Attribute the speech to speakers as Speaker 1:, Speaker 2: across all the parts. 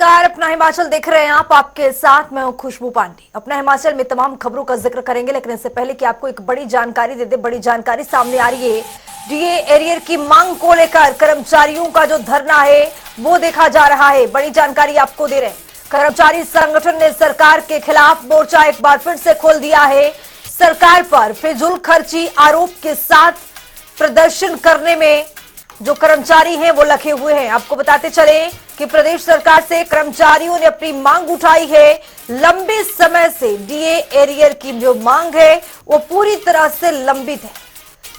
Speaker 1: नमस्कार, अपना हिमाचल देख रहे हैं आप। आपके साथ मैं हूं खुशबू पांडे। अपना हिमाचल में तमाम खबरों का जिक्र करेंगे, लेकिन इससे पहले कि आपको एक बड़ी जानकारी दे दे। बड़ी जानकारी सामने आ रही है। डीए एरियर की मांग को लेकर कर्मचारियों का जो धरना है वो देखा जा रहा है। बड़ी जानकारी आपको दे रहे हैं। कर्मचारी संगठन ने सरकार के खिलाफ मोर्चा एक बार फिर से खोल दिया है। सरकार पर फिजूल खर्ची आरोप के साथ प्रदर्शन करने में जो कर्मचारी हैं वो लगे हुए हैं। आपको बताते चले कि प्रदेश सरकार से कर्मचारियों ने अपनी मांग उठाई है। लंबे समय से डीए एरियर की जो मांग है वो पूरी तरह से लंबित है।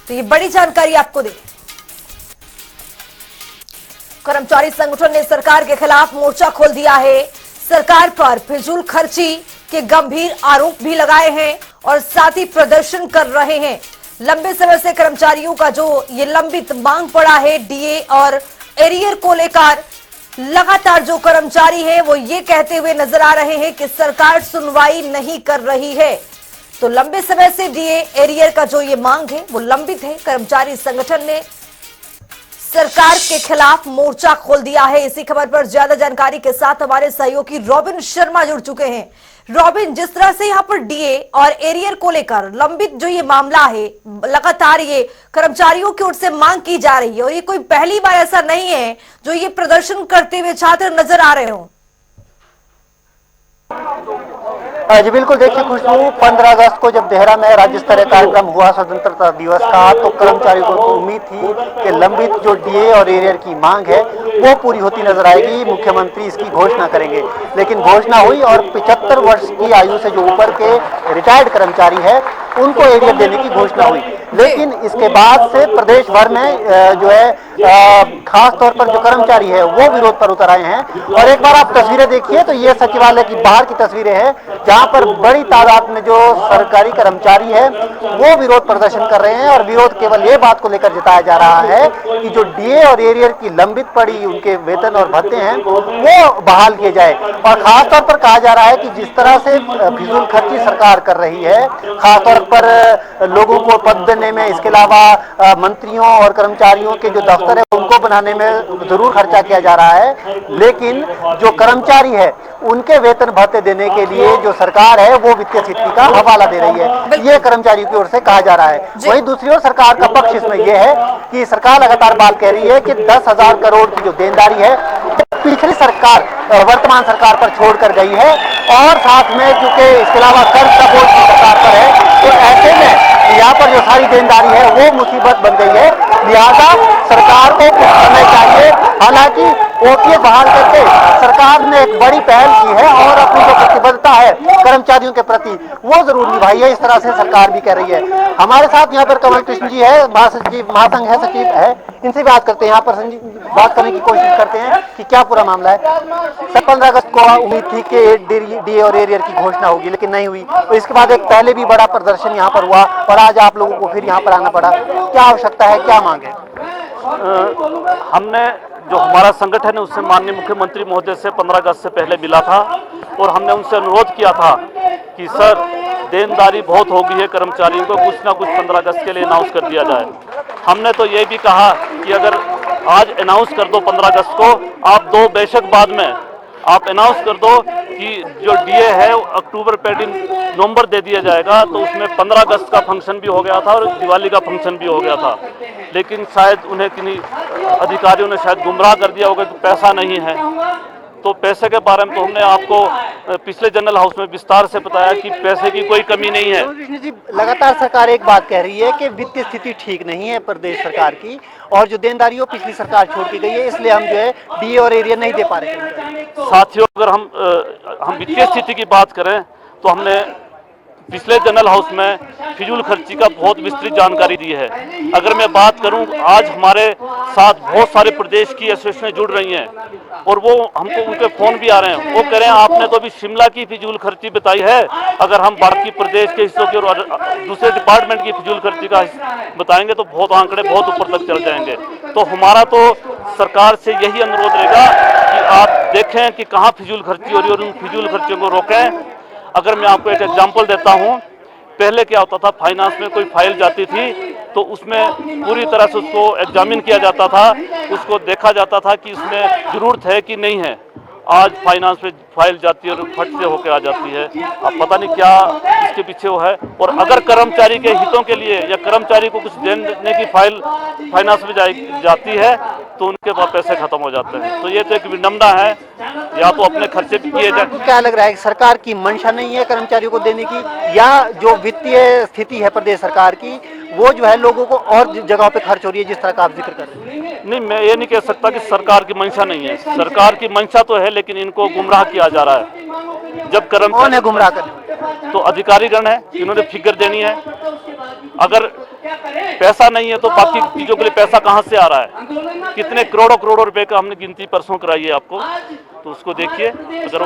Speaker 1: तो ये बड़ी जानकारी आपको दे। कर्मचारी संगठन ने सरकार के खिलाफ मोर्चा खोल दिया है। सरकार पर फिजूल खर्ची के गंभीर आरोप भी लगाए हैं और साथ ही प्रदर्शन कर रहे हैं। लंबे समय से कर्मचारियों का जो ये लंबित मांग पड़ा है डीए और एरियर को लेकर, लगातार जो कर्मचारी हैं वो ये कहते हुए नजर आ रहे हैं कि सरकार सुनवाई नहीं कर रही है। तो लंबे समय से डीए एरियर का जो ये मांग है वो लंबित है। कर्मचारी संगठन ने सरकार के खिलाफ मोर्चा खोल दिया है। इसी खबर पर ज्यादा जानकारी के साथ हमारे सहयोगी रॉबिन शर्मा जुड़ चुके हैं। रॉबिन, जिस तरह से यहाँ पर डीए और एरियर को लेकर लंबित जो ये मामला है, लगातार ये कर्मचारियों की ओर से मांग की जा रही है और ये कोई पहली बार ऐसा नहीं है जो ये प्रदर्शन करते हुए छात्र नजर आ रहे हो।
Speaker 2: जी बिल्कुल, देखिए खुशबू, 15 अगस्त को जब देहरा में राज्य स्तरीय कार्यक्रम हुआ स्वतंत्रता दिवस का, तो कर्मचारियों को उम्मीद थी कि लंबित जो डीए और एरियर की मांग है वो पूरी होती नजर आएगी, मुख्यमंत्री इसकी घोषणा करेंगे। लेकिन घोषणा हुई और 75 वर्ष की आयु से जो ऊपर के रिटायर्ड कर्मचारी है उनको एरियर देने की घोषणा हुई। लेकिन इसके बाद से प्रदेश भर में जो है खास तौर पर जो कर्मचारी है वो विरोध पर उतर आए हैं। और एक बार आप तस्वीरें देखिए तो ये सचिवालय की बाहर की तस्वीरें हैं, जहां पर बड़ी तादाद में जो सरकारी कर्मचारी है वो विरोध प्रदर्शन कर रहे हैं। और विरोध केवल ये बात को लेकर जताया जा रहा है कि जो डीए और एरियर की लंबित पड़ी उनके वेतन और भत्ते हैं वो बहाल किए जाए। और खास तौर पर कहा जा रहा है कि जिस तरह से फिजूल खर्ची सरकार कर रही है, खासतौर पर लोगों को पद देने में, इसके अलावा मंत्रियों और कर्मचारियों के जो दफ्तर है उनको बनाने में जरूर खर्चा किया जा रहा है, लेकिन जो कर्मचारी है उनके वेतन भत्ते देने के लिए जो सरकार है वो वित्तीय स्थिति का हवाला दे रही है, ये कर्मचारियों की ओर से कहा जा रहा है। वहीं दूसरी ओर सरकार का पक्ष इसमें यह है कि सरकार लगातार बात कह रही है कि 10,000 करोड़ की जो देनदारी है पिछली सरकार वर्तमान सरकार पर छोड़कर गई है, और साथ में क्योंकि इसके अलावा कर्ज का बोझ सरकार पर है, तो ऐसे में यहाँ पर जो सारी देनदारी है वो मुसीबत बन गई है। लिहाजा सरकार को कुछ करना चाहिए। हालांकि ओपीएस बहाल करके सरकार ने एक बड़ी पहल की है और अपनी जो प्रतिबद्धता है कर्मचारियों के प्रति वो जरूर निभाई है, इस तरह से सरकार भी कह रही है। हमारे साथ यहाँ पर कमल कृष्ण जी है, महासंघ है, सचिव है, इनसे बात करते हैं। यहाँ पर बात करने की कोशिश करते हैं कि क्या पूरा मामला है। सर, 15 अगस्त को उम्मीद थी कि डीए और एरियर की घोषणा होगी, लेकिन नहीं हुई। तो इसके बाद एक पहले भी बड़ा प्रदर्शन यहाँ पर हुआ और आज आप लोगों को फिर यहाँ पर आना पड़ा। क्या आवश्यकता है, क्या मांग है?
Speaker 3: हमने जो हमारा संगठन है उससे माननीय मुख्यमंत्री महोदय से 15 अगस्त से पहले मिला था और हमने उनसे अनुरोध किया था कि सर, देनदारी बहुत हो गई है कर्मचारियों को, कुछ ना कुछ 15 अगस्त के लिए अनाउंस कर दिया जाए। हमने तो ये भी कहा कि अगर आज अनाउंस कर दो 15 अगस्त को, आप दो बेशक बाद में आप अनाउंस कर दो कि जो डीए है अक्टूबर पेडी नवंबर दे दिया जाएगा, तो उसमें 15 अगस्त का फंक्शन भी हो गया था और दिवाली का फंक्शन भी हो गया था। लेकिन शायद उन्हें किन्हीं अधिकारियों ने शायद गुमराह कर दिया होगा कि पैसा नहीं है। तो पैसे के बारे में तो हमने आपको पिछले जनरल हाउस में विस्तार से बताया कि पैसे की कोई कमी नहीं है।
Speaker 2: कृष्ण जी, लगातार सरकार एक बात कह रही है कि वित्तीय स्थिति ठीक नहीं है प्रदेश सरकार की, और जो देनदारी हो पिछली सरकार छोड़ के गई है, इसलिए हम जो है डीए और एरियर नहीं दे पा रहे।
Speaker 3: साथियों, अगर हम वित्तीय स्थिति की बात करें तो हमने पिछले जनरल हाउस में फिजूल खर्ची का बहुत विस्तृत जानकारी दी है। अगर मैं बात करूं, आज हमारे साथ बहुत सारे प्रदेश की एसोसिएशनें जुड़ रही हैं और वो हमको उनके फोन भी आ रहे हैं। वो कह रहे हैं आपने तो अभी शिमला की फिजूल खर्ची बताई है, अगर हम बाकी प्रदेश के हिस्सों की और दूसरे डिपार्टमेंट की फिजूल खर्ची का बताएंगे तो बहुत आंकड़े बहुत ऊपर तक चल जाएंगे। तो हमारा तो सरकार से यही अनुरोध रहेगा कि आप देखें कि कहाँ फिजूल खर्ची हो रही है और उन फिजूल खर्चियों को रोकें। अगर मैं आपको एक एग्जांपल देता हूं, पहले क्या होता था, फाइनेंस में कोई फाइल जाती थी तो उसमें पूरी तरह से उसको एग्जामिन किया जाता था, उसको देखा जाता था कि इसमें जरूरत है कि नहीं है। आज फाइनेंस पे फाइल जाती है और फट से होकर आ जाती है। अब पता नहीं क्या इसके पीछे वो है। और अगर कर्मचारी के हितों के लिए या कर्मचारी को कुछ देने की फाइल फाइनेंस में जाती है तो उनके पास पैसे खत्म हो जाते हैं। तो ये तो एक विडंबना है, या तो अपने खर्चे भी किए जाए।
Speaker 2: क्या लग रहा है, सरकार की मंशा नहीं है कर्मचारियों को देने की, या जो वित्तीय स्थिति है प्रदेश सरकार की वो जो है लोगों को और जगहों पे खर्च हो रही है, जिस तरह का आप जिक्र कर रहे हैं?
Speaker 3: नहीं, मैं ये नहीं कह सकता कि सरकार की मंशा नहीं है। सरकार की मंशा तो है, लेकिन इनको गुमराह किया जा रहा है। जब
Speaker 2: कौन है गुमराह करने?
Speaker 3: तो अधिकारीगण है, इन्होंने फिगर देनी है। अगर पैसा नहीं है तो बाकी चीजों के लिए पैसा कहां से आ रहा है? कितने करोड़ों रुपए का हमने गिनती परसों कराई है आपको, तो उसको देखिए। अगर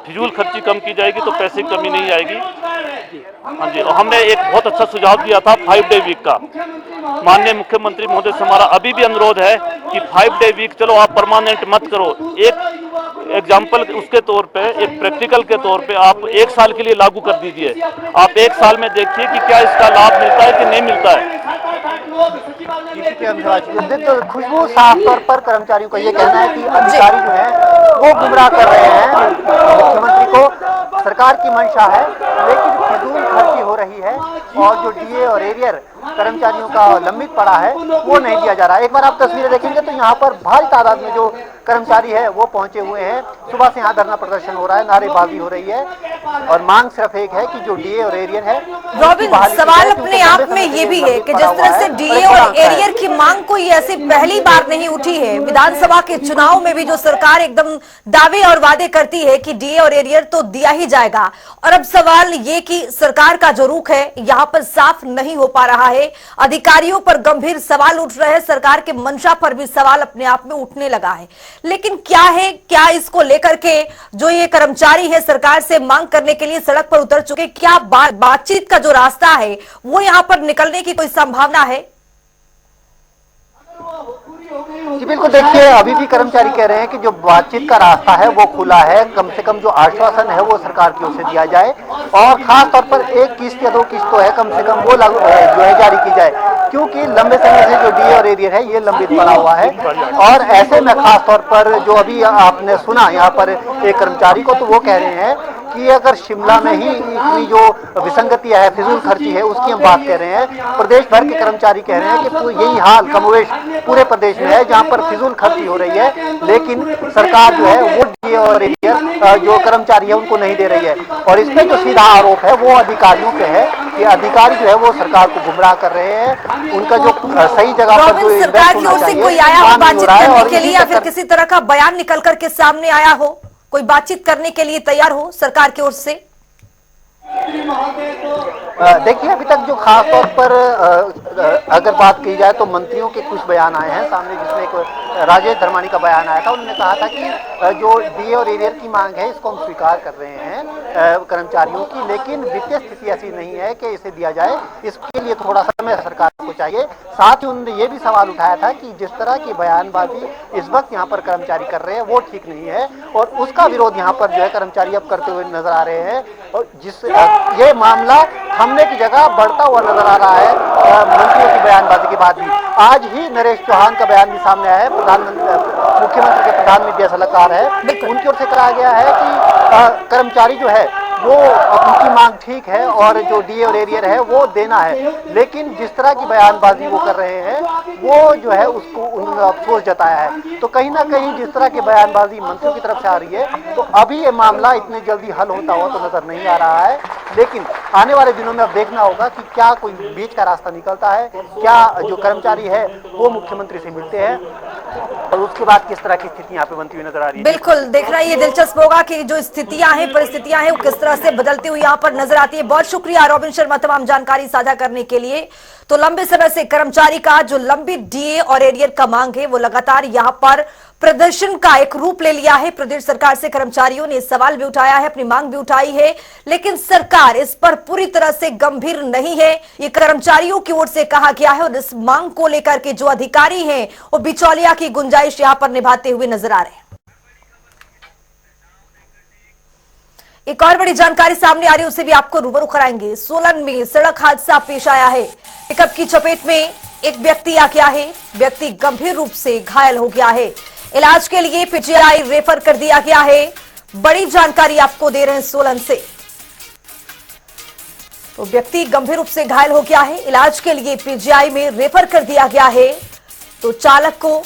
Speaker 3: फिजूल खर्ची कम की जाएगी तो पैसे की कमी नहीं आएगी। हाँ जी, और हमने एक बहुत अच्छा सुझाव दिया था 5 डे वीक का। माननीय मुख्यमंत्री महोदय से हमारा अभी भी अनुरोध है कि 5 डे वीक चलो आप परमानेंट मत करो, एक एग्जाम्पल उसके तौर पे, एक प्रैक्टिकल के तौर पे आप 1 साल के लिए लागू कर दीजिए। आप 1 साल में देखिए कि क्या इसका लाभ मिलता है कि नहीं मिलता है।
Speaker 2: तो खुशबू, साफ तौर पर कर्मचारियों का ये कहना है कि अधिकारी जो है वो गुमराह कर रहे हैं मुख्यमंत्री को। सरकार की मंशा है लेकिन फिजूल खर्ची हो रही है, और जो डीए और एरियर कर्मचारियों का लंबित पड़ा है वो नहीं दिया जा रहा है। एक बार आप तस्वीरें देखेंगे तो यहाँ पर भारी तादाद में जो कर्मचारी है वो पहुंचे हुए हैं। सुबह से यहाँ धरना प्रदर्शन हो रहा है, नारेबाजी हो रही है, और मांग सिर्फ एक है कि जो डीए और एरियर है।
Speaker 1: रॉबिन, सवाल अपने आप में ये भी है कि जिस तरह से डीए और एरियर की मांग कोई ऐसी पहली बार नहीं उठी है। विधानसभा के चुनाव में भी जो सरकार एकदम दावे और वादे करती है कि डीए और एरियर तो दिया ही जाएगा, और अब सवाल ये कि सरकार का जो रुख है यहाँ पर साफ नहीं हो पा रहा है। अधिकारियों पर गंभीर सवाल उठ रहे हैं, सरकार के मंशा पर भी सवाल अपने आप में उठने लगा है। लेकिन क्या है, क्या इसको लेकर के जो ये कर्मचारी है सरकार से मांग करने के लिए सड़क पर उतर चुके, क्या बातचीत का जो रास्ता है वो यहां पर निकलने की कोई संभावना है?
Speaker 2: जी बिल्कुल, देखिए अभी भी कर्मचारी कह रहे हैं कि जो बातचीत का रास्ता है वो खुला है। कम से कम जो आश्वासन है वो सरकार की ओर से दिया जाए, और खास तौर पर 1 किस्त या 2 किस्त तो है कम से कम वो लागू जो है जारी की जाए, क्योंकि लंबे समय से जो डीए और एरियर है ये लंबित पड़ा हुआ है। और ऐसे में खास तौर पर जो अभी आपने सुना यहाँ पर एक कर्मचारी को, तो वो कह रहे हैं कि अगर शिमला में ही इतनी जो विसंगति है, फिजूल खर्ची है, उसकी हम बात कर रहे हैं, प्रदेश भर के कर्मचारी कह रहे हैं कि यही हाल कमोवेश पूरे प्रदेश में है, जहां पर फिजूल खर्ची हो रही है, लेकिन सरकार जो है वो डीए और एरियर जो कर्मचारी है उनको नहीं दे रही है। और इसमें जो सीधा आरोप है वो अधिकारियों पे है कि अधिकारी जो है वो सरकार को गुमराह कर रहे हैं। उनका जो सही जगह पर जो
Speaker 1: सरकार की ओर से कोई आया हो बातचीत करने के लिए, या फिर किसी तरह का बयान निकल करके सामने आया हो, कोई बातचीत करने के लिए तैयार हो सरकार की ओर से?
Speaker 2: देखिए अभी तक जो खास तौर पर अगर बात की जाए तो मंत्रियों के कुछ बयान आए हैं सामने, जिसमें एक राजेश धर्मानी का बयान आया था। उन्होंने कहा था कि जो डीए और एरियर की मांग है इसको हम स्वीकार कर रहे हैं कर्मचारियों की, लेकिन वित्तीय स्थिति ऐसी नहीं है कि इसे दिया जाए, इसके लिए थोड़ा समय सरकार को चाहिए। साथ ही उन्होंने ये भी सवाल उठाया था कि जिस तरह की बयानबाजी इस वक्त यहाँ पर कर्मचारी कर रहे हैं वो ठीक नहीं है, और उसका विरोध यहाँ पर जो है कर्मचारी अब करते हुए नजर आ रहे हैं। और जिस ये मामला थमने की जगह बढ़ता हुआ नजर आ रहा है मंत्रियों की बयानबाजी के बाद भी। आज ही नरेश चौहान का बयान भी सामने आया है, मुख्यमंत्री के प्रधान मीडिया सलाहकार है, उनकी ओर से कहा गया है कि कर्मचारी जो है वो उनकी मांग ठीक है और जो डीए और एरियर है वो देना है, लेकिन जिस तरह की बयानबाजी वो कर रहे हैं वो जो है उसको उन्होंने अफसोस जताया है। तो कहीं ना कहीं जिस तरह की बयानबाजी मंत्रियों की तरफ से आ रही है, तो अभी ये मामला इतनी जल्दी हल होता हुआ तो नजर नहीं आ रहा है, लेकिन आने वाले दिनों में अब देखना होगा कि क्या कोई बीच का रास्ता निकलता है, क्या जो कर्मचारी है वो मुख्यमंत्री से मिलते हैं, और उसके बाद किस तरह की स्थिति यहाँ पे बनती हुई नजर आ रही है।
Speaker 1: बिल्कुल देखना ये दिलचस्प होगा कि जो स्थितियां हैं, परिस्थितियां हैं, वो किस तरह से बदलती हुई यहाँ पर नजर आती है। बहुत शुक्रिया रॉबिन शर्मा तमाम जानकारी साझा करने के लिए। तो लंबे समय से कर्मचारी का जो लंबी डीए और एरियर का मांग है वो लगातार यहाँ पर प्रदर्शन का एक रूप ले लिया है। प्रदेश सरकार से कर्मचारियों ने सवाल भी उठाया है, अपनी मांग भी उठाई है, लेकिन सरकार इस पर पूरी तरह से गंभीर नहीं है, ये कर्मचारियों की ओर से कहा गया है। और इस मांग को लेकर के जो अधिकारी हैं वो बिचौलिया की गुंजाइश यहां पर निभाते हुए नजर आ रहे हैं। एक और बड़ी जानकारी सामने आ रही है, उसे भी आपको रूबरू कराएंगे। सोलन में सड़क हादसा पेश आया है। पिकअप की चपेट में एक व्यक्ति आ गया है, व्यक्ति गंभीर रूप से घायल हो गया है। इलाज के लिए पीजीआई रेफर कर दिया गया है। बड़ी जानकारी आपको दे रहे हैं सोलन से। तो व्यक्ति गंभीर रूप से घायल हो गया है, इलाज के लिए पीजीआई में रेफर कर दिया गया है। तो चालक को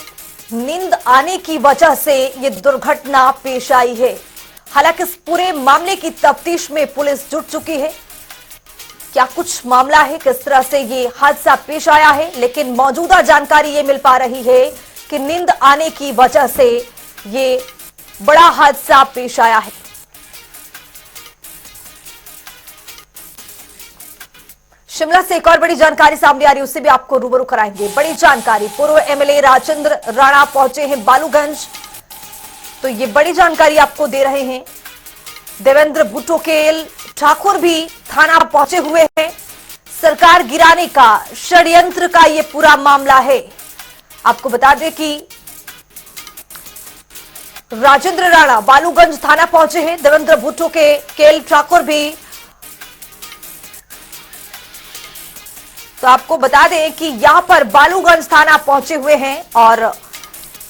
Speaker 1: नींद आने की वजह से यह दुर्घटना पेश आई है। हालांकि इस पूरे मामले की तफ्तीश में पुलिस जुट चुकी है। क्या कुछ मामला है, किस तरह से ये हादसा पेश आया है, लेकिन मौजूदा जानकारी ये मिल पा रही है कि नींद आने की वजह से ये बड़ा हादसा पेश आया है। शिमला से एक और बड़ी जानकारी सामने आ रही है, उससे भी आपको रूबरू कराएंगे। बड़ी जानकारी, पूर्व एमएलए राजेंद्र राणा पहुंचे हैं बालूगंज। तो ये बड़ी जानकारी आपको दे रहे हैं। देवेंद्र बुटोकेल ठाकुर भी थाना पहुंचे हुए हैं। सरकार गिराने का षड्यंत्र का ये पूरा मामला है। आपको बता दें कि राजेंद्र राणा बालूगंज थाना पहुंचे हैं। देवेंद्र बुटोकेल ठाकुर भी। तो आपको बता दें कि यहां पर बालूगंज थाना पहुंचे हुए हैं और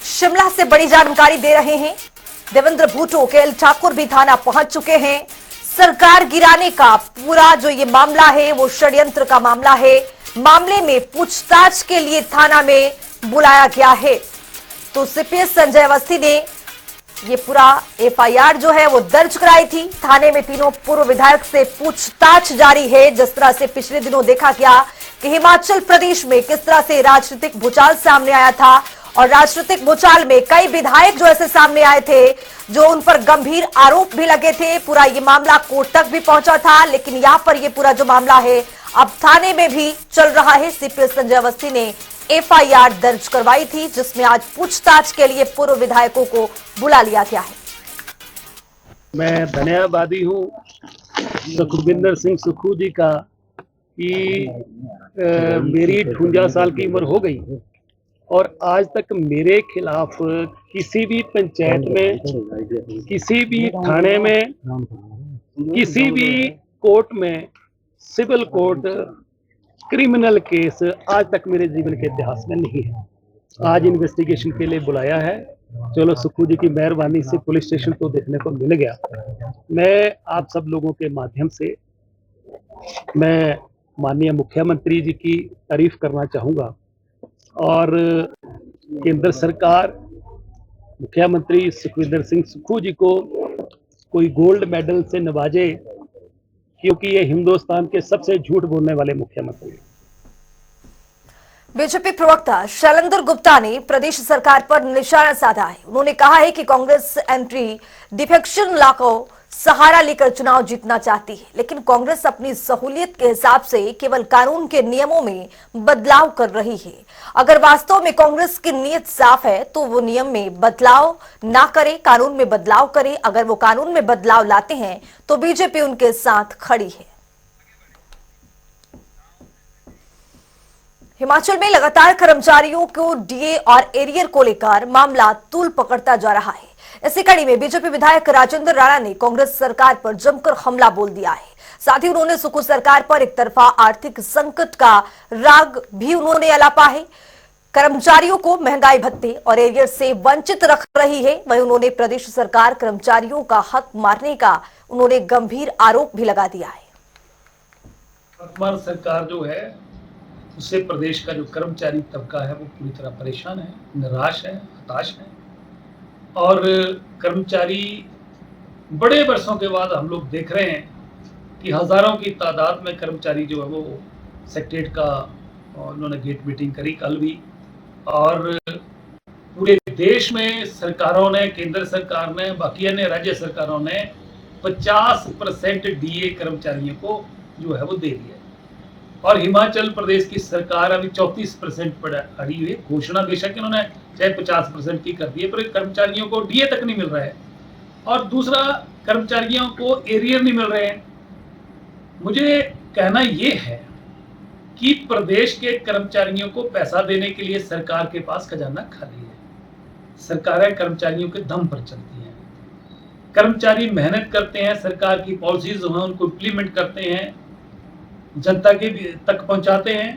Speaker 1: शिमला से बड़ी जानकारी दे रहे हैं। देवेंद्र बुटोकेल ठाकुर भी थाना पहुंच चुके हैं। सरकार गिराने का पूरा जो ये मामला है वो षड्यंत्र का मामला है। मामले में पूछताछ के लिए थाना में बुलाया गया है। तो सीपीएस संजय अवस्थी ने ये पूरा एफआईआर जो है वो दर्ज कराई थी। थाने में तीनों पूर्व विधायक से पूछताछ जारी है। जिस तरह से पिछले दिनों देखा गया कि हिमाचल प्रदेश में किस तरह से राजनीतिक भूचाल सामने आया था और राजनीतिक भूचाल में कई विधायक जो ऐसे सामने आए थे जो उन पर गंभीर आरोप भी लगे थे। पूरा ये मामला कोर्ट तक भी पहुंचा था, लेकिन यहां पर ये पूरा जो मामला है अब थाने में भी चल रहा है। सीपीएस संजय अवस्थी ने एफआईआर दर्ज करवाई थी, जिसमें आज पूछताछ के लिए पूर्व विधायकों को बुला लिया गया है।
Speaker 4: मैं धन्यवादी हूँ सुखविंदर सिंह सुक्खू जी का कि मेरी 58 साल की उम्र हो गई और आज तक मेरे खिलाफ किसी भी पंचायत में, किसी भी थाने में, किसी भी कोर्ट में, सिविल कोर्ट, क्रिमिनल केस आज तक मेरे जीवन के इतिहास में नहीं है। आज इन्वेस्टिगेशन के लिए बुलाया है। चलो सुक्खू जी की मेहरबानी से पुलिस स्टेशन को देखने को मिल गया। मैं आप सब लोगों के माध्यम से मैं माननीय मुख्यमंत्री जी की तारीफ करना चाहूँगा और केंद्र सरकार मुख्यमंत्री सुखविंदर सिंह सुक्खू जी को कोई गोल्ड मेडल से नवाजे, क्योंकि ये हिंदुस्तान के सबसे झूठ बोलने वाले मुख्यमंत्री हैं।
Speaker 1: बीजेपी प्रवक्ता शैलेंद्र गुप्ता ने प्रदेश सरकार पर निशाना साधा है। उन्होंने कहा है कि कांग्रेस एंटी डिफेक्शन लॉ को सहारा लेकर चुनाव जीतना चाहती है, लेकिन कांग्रेस अपनी सहूलियत के हिसाब से केवल कानून के नियमों में बदलाव कर रही है। अगर वास्तव में कांग्रेस की नीयत साफ है तो वो नियम में बदलाव ना करे, कानून में बदलाव करे। अगर वो कानून में बदलाव लाते हैं तो बीजेपी उनके साथ खड़ी है। हिमाचल में लगातार कर्मचारियों को डीए और एरियर को लेकर मामला तूल पकड़ता जा रहा है। इसी कड़ी में बीजेपी विधायक राजेंद्र राणा ने कांग्रेस सरकार पर जमकर हमला बोल दिया है। साथ ही उन्होंने सुक्खू सरकार पर एक तरफा आर्थिक संकट का राग भी उन्होंने अलापा है। कर्मचारियों को महंगाई भत्ते और एरियर से वंचित रख रही है। वहीं उन्होंने प्रदेश सरकार कर्मचारियों का हक मारने का उन्होंने गंभीर आरोप भी लगा दिया है।
Speaker 4: वर्तमान सरकार जो है उससे प्रदेश का जो कर्मचारी तबका है वो पूरी तरह परेशान है, निराश है, हताश है और कर्मचारी बड़े वर्षों के बाद हम लोग देख रहे हैं कि हजारों की तादाद में कर्मचारी जो है वो सेक्रेटरीट का उन्होंने गेट मीटिंग करी कल भी और पूरे देश में सरकारों ने, केंद्र सरकार ने, बाकी अन्य राज्य सरकारों ने 50% डीए कर्मचारियों को जो है वो दे दिया और हिमाचल प्रदेश की सरकार अभी 34% पर अड़ी हुई। घोषणा बेशक इन्होंने चाहे 50% की कर दी है, पर कर्मचारियों को डीए तक नहीं मिल रहा है और दूसरा कर्मचारियों को एरियर नहीं मिल रहे हैं। मुझे कहना यह है कि प्रदेश के कर्मचारियों को पैसा देने के लिए सरकार के पास खजाना खाली है। सरकारें कर्मचारियों के दम पर चलती हैं। कर्मचारी मेहनत करते हैं, सरकार की पॉलिसीज जो हैं उनको इम्प्लीमेंट करते हैं, जनता के तक पहुंचाते हैं,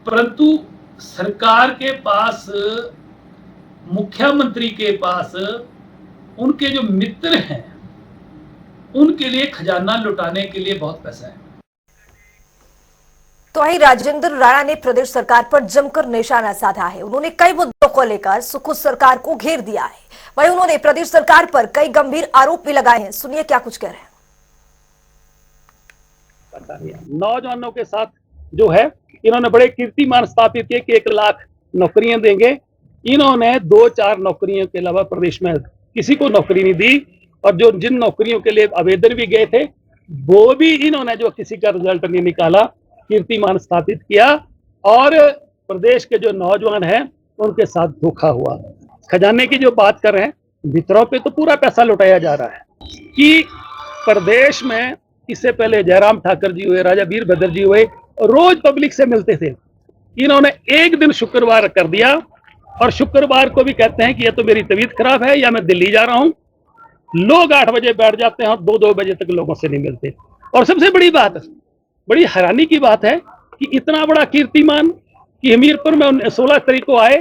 Speaker 4: परंतु सरकार के पास मुख्यमंत्री के पास उनके जो मित्र हैं उनके लिए खजाना लुटाने के लिए बहुत पैसा है।
Speaker 1: तो वहीं राजेंद्र राणा ने प्रदेश सरकार पर जमकर निशाना साधा है। उन्होंने कई मुद्दों को लेकर सुखू सरकार को घेर दिया है। वहीं उन्होंने प्रदेश सरकार पर कई गंभीर आरोप भी लगाए हैं। सुनिए क्या कुछ कह रहे हैं।
Speaker 5: नौजवानों के साथ जो है इन्होंने बड़े कीर्तिमान स्थापित किए कि 1 लाख नौकरियां देंगे। इन्होंने 2-4 नौकरियों के अलावा प्रदेश में किसी को नौकरी नहीं दी, और जो जिन नौकरियों के लिए आवेदन भी गए थे वो भी इन्होंने जो किसी का रिजल्ट नहीं निकाला, कीर्तिमान स्थापित किया, और प्रदेश के जो नौजवान हैं उनके साथ धोखा हुआ। खजाने की जो बात कर रहे हैं, मित्रों पे तो पूरा पैसा लुटाया जा रहा है कि प्रदेश में इससे पहले जयराम ठाकर जी हुए, राजा वीरभद्र जी हुए, रोज पब्लिक से मिलते थे। इन्होंने एक दिन शुक्रवार कर दिया, और शुक्रवार को भी कहते हैं कि ये तो मेरी तबीयत खराब है या मैं दिल्ली जा रहा हूं। लोग 8 बजे बैठ जाते हैं और 2-2 बजे तक लोगों से नहीं मिलते। और सबसे बड़ी बात, बड़ी हैरानी की बात है कि इतना बड़ा कीर्तिमान कि हमीरपुर में 16 तारीख को आए,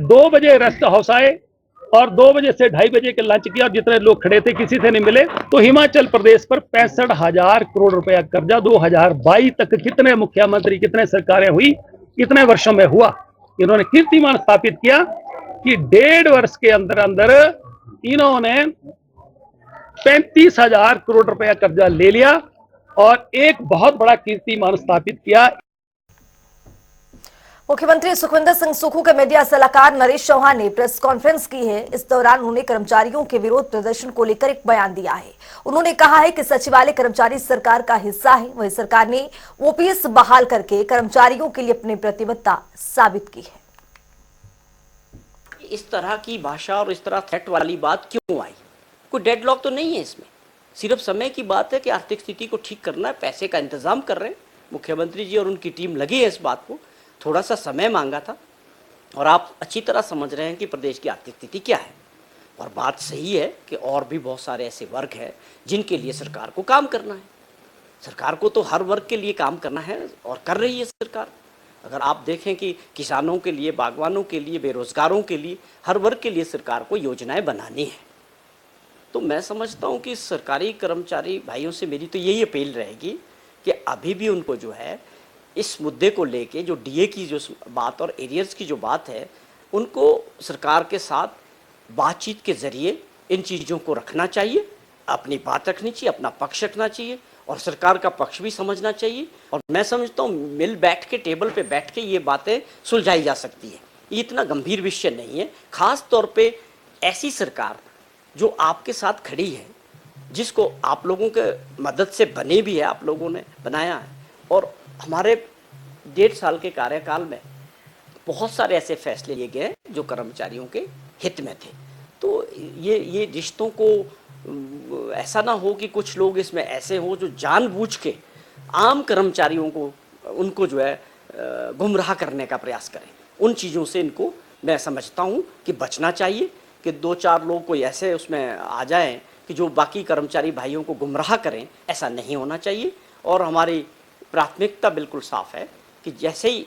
Speaker 5: 2 बजे रेस्ट हाउस आए और 2 बजे से 2:30 बजे के लंच किया, और जितने लोग खड़े थे किसी से नहीं मिले। तो हिमाचल प्रदेश पर 65,000 करोड़ रुपया कर्जा 2022 तक कितने मुख्यमंत्री, कितने सरकारें हुई, कितने वर्षों में हुआ। इन्होंने कीर्तिमान स्थापित किया कि 1.5 वर्ष के अंदर अंदर इन्होंने 35,000 करोड़ रुपया कर्जा ले लिया और एक बहुत बड़ा कीर्तिमान स्थापित किया।
Speaker 1: मुख्यमंत्री सुखविंदर सिंह सुक्खू के मीडिया सलाहकार नरेश चौहान ने प्रेस कॉन्फ्रेंस की है। इस दौरान उन्होंने कर्मचारियों के विरोध प्रदर्शन को लेकर एक बयान दिया है। उन्होंने कहा है कि सचिवालय कर्मचारी सरकार का हिस्सा है। वही सरकार ने ओपीएस बहाल करके कर्मचारियों के लिए अपनी प्रतिबद्धता साबित की है।
Speaker 6: इस तरह की भाषा और इस तरह थ्रेट वाली बात क्यों आई? कोई डेडलॉक तो नहीं है इसमें, सिर्फ समय की बात है कि आर्थिक स्थिति को ठीक करना है, पैसे का इंतजाम कर रहे हैं। मुख्यमंत्री जी और उनकी टीम लगी है इस बात को। थोड़ा सा समय मांगा था, और आप अच्छी तरह समझ रहे हैं कि प्रदेश की आर्थिक स्थिति क्या है। और बात सही है कि और भी बहुत सारे ऐसे वर्ग हैं जिनके लिए सरकार को काम करना है। सरकार को तो हर वर्ग के लिए काम करना है और कर रही है सरकार। अगर आप देखें कि किसानों के लिए, बागवानों के लिए, बेरोजगारों के लिए, हर वर्ग के लिए सरकार को योजनाएं बनानी है। तो मैं समझता हूं कि सरकारी कर्मचारी भाइयों से मेरी तो यही अपील रहेगी कि अभी भी उनको जो है इस मुद्दे को लेके, जो डीए की जो बात और एरियर्स की जो बात है, उनको सरकार के साथ बातचीत के जरिए इन चीज़ों को रखना चाहिए, अपनी बात रखनी चाहिए, अपना पक्ष रखना चाहिए, और सरकार का पक्ष भी समझना चाहिए। और मैं समझता हूँ मिल बैठ के, टेबल पे बैठ के ये बातें सुलझाई जा सकती है। ये इतना गंभीर विषय नहीं है। खास तौर पे ऐसी सरकार जो आपके साथ खड़ी है, जिसको आप लोगों के मदद से बने भी है, आप लोगों ने बनाया है। और हमारे 1.5 साल के कार्यकाल में बहुत सारे ऐसे फैसले लिए गए जो कर्मचारियों के हित में थे। तो ये रिश्तों को ऐसा ना हो कि कुछ लोग इसमें ऐसे हो जो जानबूझ के आम कर्मचारियों को, उनको जो है गुमराह करने का प्रयास करें। उन चीज़ों से इनको मैं समझता हूँ कि बचना चाहिए कि 2-4 लोग कोई ऐसे उसमें आ जाएं कि जो बाकी कर्मचारी भाइयों को गुमराह करें। ऐसा नहीं होना चाहिए। और हमारी प्राथमिकता बिल्कुल साफ है कि जैसे ही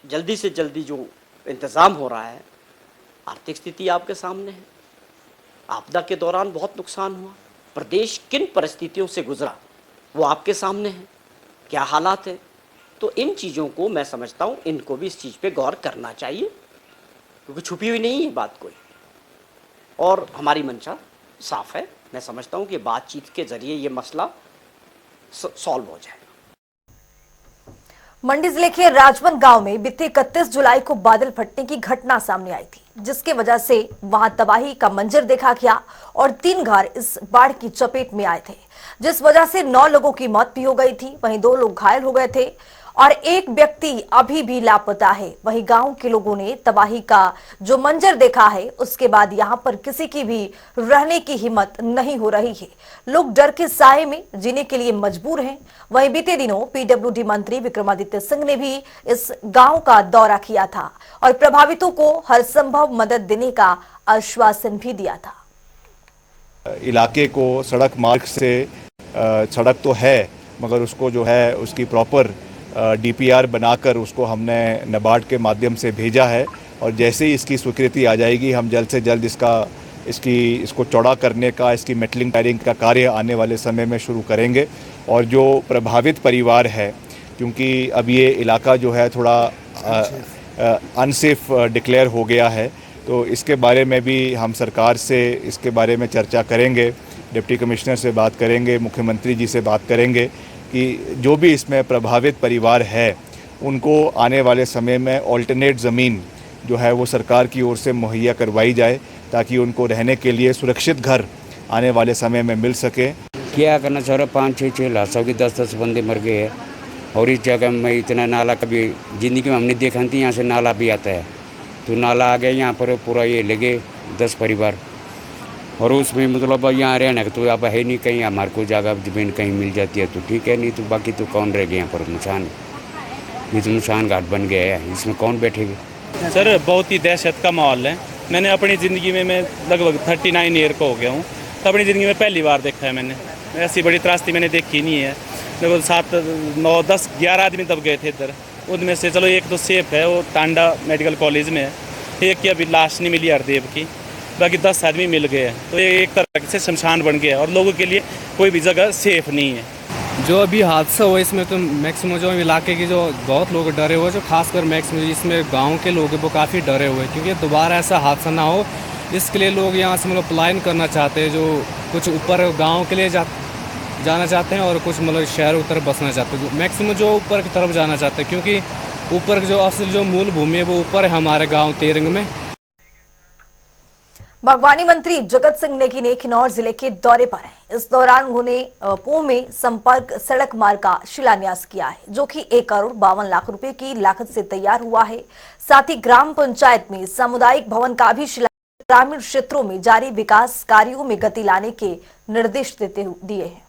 Speaker 6: जल्दी से जल्दी जो इंतज़ाम हो रहा है, आर्थिक स्थिति आपके सामने है, आपदा के दौरान बहुत नुकसान हुआ, प्रदेश किन परिस्थितियों से गुजरा वो आपके सामने है, क्या हालात है। तो इन चीज़ों को मैं समझता हूँ इनको भी इस चीज़ पे गौर करना चाहिए, क्योंकि छुपी हुई नहीं है बात कोई। और हमारी मंशा साफ है। मैं समझता हूँ कि बातचीत के जरिए ये मसला सॉल्व हो जाए।
Speaker 1: मंडी जिले के राजवन गांव में बीते 31 जुलाई को बादल फटने की घटना सामने आई थी, जिसके वजह से वहां तबाही का मंजर देखा गया और 3 घर इस बाढ़ की चपेट में आए थे, जिस वजह से 9 लोगों की मौत भी हो गई थी। वहीं 2 लोग घायल हो गए थे और एक व्यक्ति अभी भी लापता है। वहीं गांव के लोगों ने तबाही का जो मंजर देखा है, उसके बाद यहां पर किसी की भी रहने की हिम्मत नहीं हो रही है। लोग डर के साए में जीने के लिए मजबूर हैं। वहीं बीते दिनों पीडब्ल्यूडी मंत्री विक्रमादित्य सिंह ने भी इस गांव का दौरा किया था और प्रभावितों को हर संभव मदद देने का आश्वासन भी दिया था।
Speaker 7: इलाके को सड़क मार्ग से, सड़क तो है मगर उसको जो है उसकी प्रॉपर डीपीआर बनाकर उसको हमने नाबार्ड के माध्यम से भेजा है और जैसे ही इसकी स्वीकृति आ जाएगी हम जल्द से जल्द इसको चौड़ा करने का, इसकी मेटलिंग टायरिंग का कार्य आने वाले समय में शुरू करेंगे। और जो प्रभावित परिवार है, क्योंकि अब ये इलाका जो है थोड़ा अनसेफ डिक्लेयर हो गया है, तो इसके बारे में भी हम सरकार से इसके बारे में चर्चा करेंगे, डिप्टी कमिश्नर से बात करेंगे, मुख्यमंत्री जी से बात करेंगे कि जो भी इसमें प्रभावित परिवार है उनको आने वाले समय में ऑल्टरनेट ज़मीन जो है वो सरकार की ओर से मुहैया करवाई जाए, ताकि उनको रहने के लिए सुरक्षित घर आने वाले समय में मिल सके।
Speaker 8: क्या करना चाह रहा, 5-6 लाशों की 10-10 बंदे मर गए हैं। और इस जगह में इतना नाला कभी ज़िंदगी में हमने देखा नहीं, यहाँ से नाला भी आता है, तो नाला आ गया यहाँ पर पूरा ये लगे 10 परिवार। और उसमें मतलब यहाँ रहने का तो अब है नहीं, कहीं हमारे को जगह ज़मीन कहीं मिल जाती है तो ठीक है, नहीं तो बाकी तो कौन रह गया यहाँ पर। मशान, ये तो मशान घाट बन गया है, इसमें कौन बैठेगा।
Speaker 9: सर बहुत ही दहशत का माहौल है। मैंने अपनी ज़िंदगी में, मैं लगभग 39 ईयर का हो गया हूँ, तो अपनी ज़िंदगी में पहली बार देखा है मैंने। ऐसी बड़ी त्रासदी मैंने देखी नहीं है। लगभग 7, 9, 10, 11 आदमी तब गए थे इधर, उनमें से चलो एक तो सेफ है, वो टांडा मेडिकल कॉलेज में है, एक की अभी लाश नहीं मिली हरदेव की, बाकी 10 आदमी मिल गए हैं। तो ये एक तरह से शमशान बन गया है और लोगों के लिए कोई भी जगह सेफ नहीं है।
Speaker 10: जो अभी हादसा हुआ इसमें तो मैक्सिमम जो इलाके के जो बहुत लोग डरे हुए, जो खासकर मैक्सिमम इसमें गांव के लोग हैं वो काफ़ी डरे हुए हैं, क्योंकि दोबारा ऐसा हादसा ना हो, इसके लिए लोग यहाँ से मतलब पलायन करना चाहते हैं। जो कुछ ऊपर गांव के लिए जाना चाहते हैं और कुछ मतलब शहरों की तरफ बसना चाहते हैं। मैक्सिमम जो ऊपर की तरफ जाना चाहते हैं, क्योंकि ऊपर जो असल जो मूल भूमि है वो ऊपर है हमारे गाँव तेरंग में।
Speaker 1: बागवानी मंत्री जगत सिंह नेगी ने किन्नौर जिले के दौरे पर हैं। इस दौरान उन्होंने पो में संपर्क सड़क मार्ग का शिलान्यास किया है, जो कि 1 करोड़ 52 लाख रुपए की लागत से तैयार हुआ है। साथ ही ग्राम पंचायत में सामुदायिक भवन का भी शिलान्यास, ग्रामीण क्षेत्रों में जारी विकास कार्यों में गति लाने के निर्देश दिए हैं।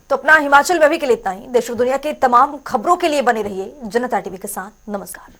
Speaker 1: तो अपना हिमाचल में भी के लिए इतना ही। देश और दुनिया के तमाम खबरों के लिए बने रहिए जनता टीवी के साथ। नमस्कार।